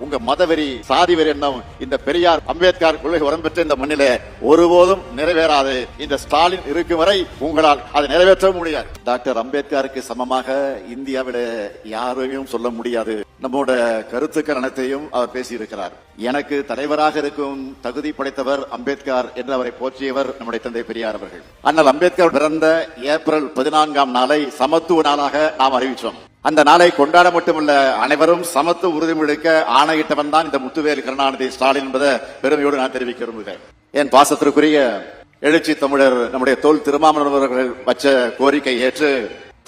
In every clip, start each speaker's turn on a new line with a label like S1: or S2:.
S1: உங்க மதவெறி சாதிவெறி எண்ணம் இந்த பெரியார் அம்பேத்கர் கொள்கை உரம் பெற்ற இந்த மண்ணிலே ஒருபோதும் நிறைவேறாது. இந்த ஸ்டாலின் இருக்கும் வரை உங்களால் அதை நிறைவேற்ற முடியாது. டாக்டர் அம்பேத்கருக்கு சமமாக இந்தியாவில யாரையும் சொல்ல முடியாது. நம்மோட கருத்துக்கள் அனைத்தையும் அவர் பேசியிருக்கிறார். எனக்கு தலைவராக இருக்கும் தகுதி படைத்தவர் அம்பேத்கர் என்று அவரை போற்றியவர் நம்முடைய தந்தை பெரியார் அவர்கள். அண்ணல் அம்பேத்கர் பிறந்த ஏப்ரல் 14ஆம் நாளை சமத்துவ நாளாக நாம் அறிவித்தோம். அந்த நாளை கொண்டாட மட்டுமல்ல, அனைவரும் சமத்துவ உறுதிமொழிக்க ஆணையிட்டவன் தான் இந்த முத்துவேல் கருணாநிதி ஸ்டாலின் என்பதை பெருமையோடு நான் தெரிவிக்க விரும்புகிறேன். என் பாசத்திற்குரிய எழுச்சி தமிழர் நம்முடைய தோல் திருமாவளவன் அவர்கள் வச்ச கோரிக்கை ஏற்று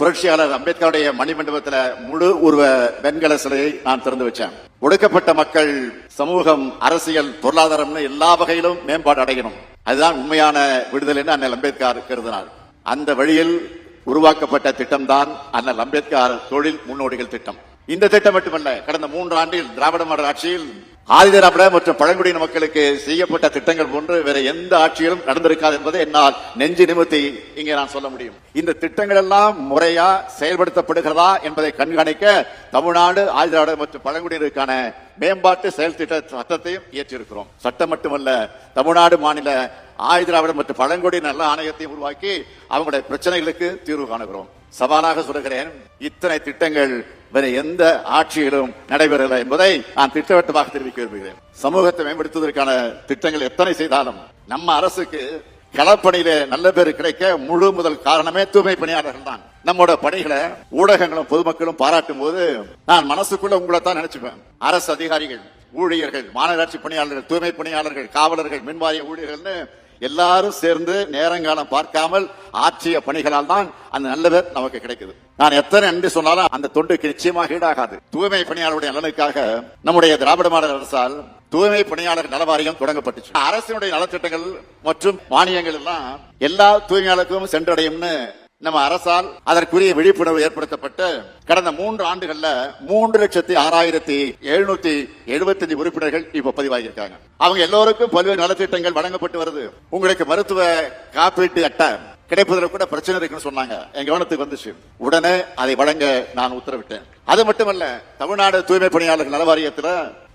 S1: புரட்சியாளர் அம்பேத்கருடைய மணிமண்டபத்தில் முழு உருவ வெண்கல சிலையை நான் திறந்து வச்சேன். ஒடுக்கப்பட்ட மக்கள் சமூகம், அரசியல், பொருளாதாரம்னு எல்லா வகையிலும் மேம்பாடு அடையணும். அதுதான் உண்மையான விடுதலை என்று அண்ணல் அம்பேத்கர் கருதினார். அந்த வழியில் உருவாக்கப்பட்ட திட்டம் தான் அண்ணல் அம்பேத்கர் தொழில் முன்னோடிகள் திட்டம். இந்த திட்டம் மட்டுமல்ல, கடந்த 3 ஆண்டில் திராவிட மாடல் ஆட்சியில் ஆதிதிராவிட மற்றும் பழங்குடியின மக்களுக்கு செய்யப்பட்ட திட்டங்கள் போன்று வேற எந்த ஆட்சியிலும் நடந்திருக்காது என்பதை என்னால் நெஞ்சு நிமித்தி இங்கே நான் சொல்ல முடியும். இந்த திட்டங்கள் எல்லாம் முறையா செயல்படுத்தப்படுகிறதா என்பதை கண்காணிக்க தமிழ்நாடு ஆதிதிராவிட மற்றும் பழங்குடியினருக்கான மேம்பாட்டு செயல் திட்ட சட்டத்தையும் இயற்றியிருக்கிறோம். சட்டம் மட்டுமல்ல, தமிழ்நாடு மாநில ஆதிதிராவிட மற்றும் பழங்குடியின நல ஆணையத்தையும் உருவாக்கி அவங்களுடைய பிரச்சனைகளுக்கு தீர்வு காணுகிறோம். சவாலாக சொல்கிறேன், இத்தனை திட்டங்கள் வேற எந்த ஆட்சியிலும் நடைபெறவில்லை என்பதை நான் திட்டவட்டமாக தெரிவிக்க விரும்புகிறேன். சமூகத்தை மேம்படுத்துவதற்கான திட்டங்கள் எத்தனை செய்தாலும் நம்ம அரசுக்கு களப்பணியில நல்ல பேர் கிடைக்க முழு முதல் காரணமே தூய்மை பணியாளர்கள் தான். நம்மோட பணிகளை ஊடகங்களும் பொதுமக்களும் பாராட்டும் போது நான் மனசுக்குள்ள உங்களை தான் நினைச்சுப்பேன். அரசு அதிகாரிகள், ஊழியர்கள், மாநகராட்சி பணியாளர்கள், தூய்மை பணியாளர்கள், காவலர்கள், மின்வாரிய ஊழியர்கள்னு எல்லாரும் சேர்ந்து நேரங்காலம் பார்க்காமல் ஆற்றிய பணிகளால் தான் அந்த நல்ல பேர் நமக்கு கிடைக்குது. நான் எத்தனை நன்றி சொன்னாலும் அந்த தொண்டுக்கு நிச்சயமாக ஈடாகாது. தூய்மை பணியாளருடைய நலனுக்காக நம்முடைய திராவிட மாடல் அரசால் தூய்மை பணியாளர் நல வாரியம் தொடங்கப்பட்டுச்சு. அரசினுடைய நலத்திட்டங்கள் மற்றும் மானியங்கள் எல்லாம் எல்லா தூய்மையாளருக்கும் சென்றடையும்னு நம்ம அரசால் அதற்குரிய விழிப்புணர்வு ஏற்படுத்தப்பட்டு கடந்த 3 ஆண்டுகள்ல 3,06,775 உறுப்பினர்கள் இப்ப பதிவாகியிருக்காங்க. அவங்க எல்லோருக்கும் பல்வேறு நலத்திட்டங்கள் வழங்கப்பட்டு வருது. உங்களுக்கு மருத்துவ காப்பீட்டு அட்டை கிடைப்பதில் கூட பிரச்சனை இருக்குன்னு சொன்னாங்க. என் கவனத்துக்கு வந்துச்சு. உடனே அதை வழங்க நான் உத்தரவிட்டேன். அது மட்டுமல்ல, தமிழ்நாடு தூய்மை பணியாளர்கள் நல வாரியத்தில்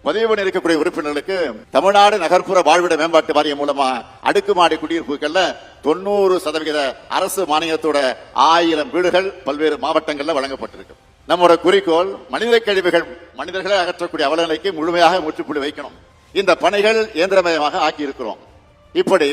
S1: பதிவு பண்ணி இருக்கக்கூடிய உறுப்பினர்களுக்கு தமிழ்நாடு நகர்ப்புற வாழ்விட மேம்பாட்டு வாரியம் மூலமா அடுக்குமாடி குடியிருப்புகள்ல 90% அரசு மானியத்தோட 1000 வீடுகள் பல்வேறு மாவட்டங்கள்ல வழங்கப்பட்டிருக்கு. நம்மோட குறிக்கோள் மனித கழிவுகள் மனிதர்களை அகற்றக்கூடிய அவலநிலைக்கு முழுமையாக முற்றுப்புள்ளி வைக்கணும். இந்த பணிகள் இயந்திரமயமாக ஆக்கி இருக்கிறோம். இப்படி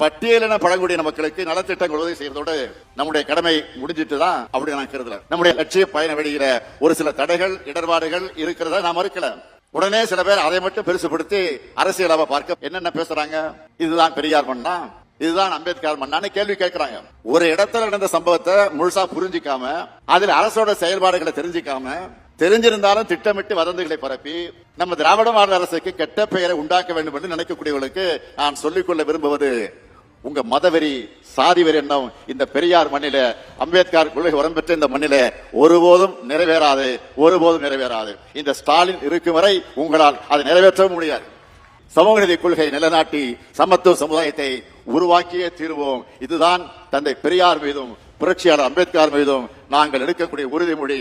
S1: பட்டியலின பழங்குடியின மக்களுக்கு நலத்திட்டங்கள் உதவி செய்வதோடு நம்முடைய கடமை முடிஞ்சிட்டு தான் அப்படி நான் கருதல. நம்முடைய லட்சிய பயண வெளியில ஒரு சில தடைகள், இடர்பாடுகள் இருக்கிறத நான் மறுக்கல. உடனே சில பேர் அதை மட்டும் பெருசுபடுத்தி அரசியலாக பார்க்க என்னென்ன பேசுறாங்க. இதுதான் பெரியார் மண்ணா, இதுதான் அம்பேத்கர் மண்ணான்னு கேள்வி கேட்கிறாங்க. ஒரு இடத்துல நடந்த சம்பவத்தை முழுசா புரிஞ்சிக்காம, அதில் அரசோட செயல்பாடுகளை தெரிஞ்சிக்காம, தெரிஞ்சிருந்தாலும் திட்டமிட்டு வதந்திகளை பரப்பி நம்ம திராவிட மாடல் அரசுக்கு கெட்ட பெயரை உண்டாக்க வேண்டும் என்று நினைக்கக்கூடியவர்களுக்கு நான் சொல்லிக்கொள்ள விரும்புவது, உங்க மதவெறி சாதிவெறி எண்ணம் இந்த பெரியார் மண்ணில அம்பேத்கர் கொள்கை உரம் பெற்ற இந்த மண்ணில ஒருபோதும் நிறைவேறாது, ஒருபோதும் நிறைவேறாது. இந்த ஸ்டாலின் இருக்கும் வரை உங்களால் அதை நிறைவேற்ற முடியாது. சமூக நீதி கொள்கை நிலைநாட்டி சமத்துவ சமுதாயத்தை உருவாக்கியே தீர்வோம். இதுதான் தந்தை பெரியார் மீதும் புரட்சியாளர் அம்பேத்கர் மீதும் நாங்கள் எடுக்கக்கூடிய உறுதிமொழி.